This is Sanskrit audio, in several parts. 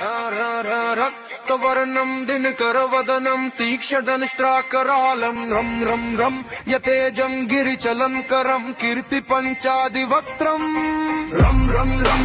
रक्तवर्णं दिनकरवदनं तीक्ष्णदंष्ट्राकरालं रं रं रं यतेजं गिरिचलनकरं कीर्तिपञ्चादिवक्त्रम् रं रं रं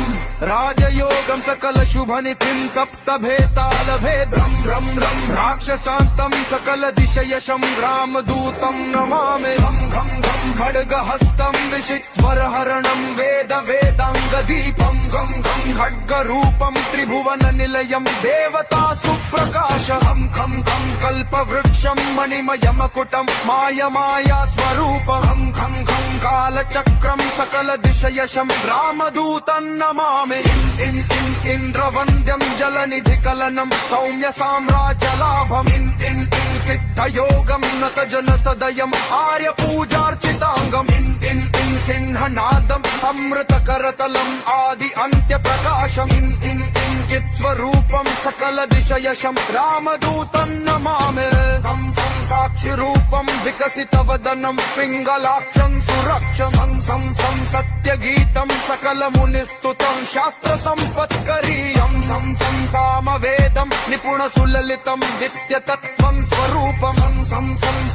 राजयोगं सकलशुभनिधिं सप्तभेतालभेदं रं रं राक्षसान्तं सकलदिशयशं रामदूतं नमामि रं घं घं खड्गहस्तं विशिच्वरहरणं वेदाङ्गदीपं गं गं खड्गरूपं त्रिभुवननिलयं देवतासुप्रकाशं खं खं कल्पवृक्षं मणिमयमकुटं मायमायास्वरूपं खं खं कालचक्रं सकलदिशयशं रामदूतं नमामि इन्द्रवन्द्यं जलनिधिकलनं सौम्य साम्राज्यलाभम् सिद्धयोगं नतजनसदयम् आर्यपूजार्चिताङ्गम् सिंहनादम् अमृतकरतलम् आदि अन्त्यप्रकाशम् चित्स्वरूपं सकलदिशयशं रामदूतं नमामि साक्षिरूपं विकसितवदनं पिङ्गलाक्षं सुरक्षं सत्यगीतं सकलमुनिस्तुतं शास्त्रसम्पत्करीयं सामवेदं निपुणसुललितं नित्यतत्त्वं स्वरूपं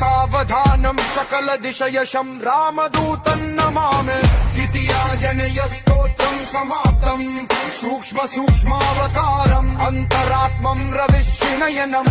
सावधानं सकलदिशयशं रामदूतं नमामि द्वितीयाजनयस्तोत्रं समाप्तं सूक्ष्मावतारम् अन्तरात्मं रविश्रिनयनं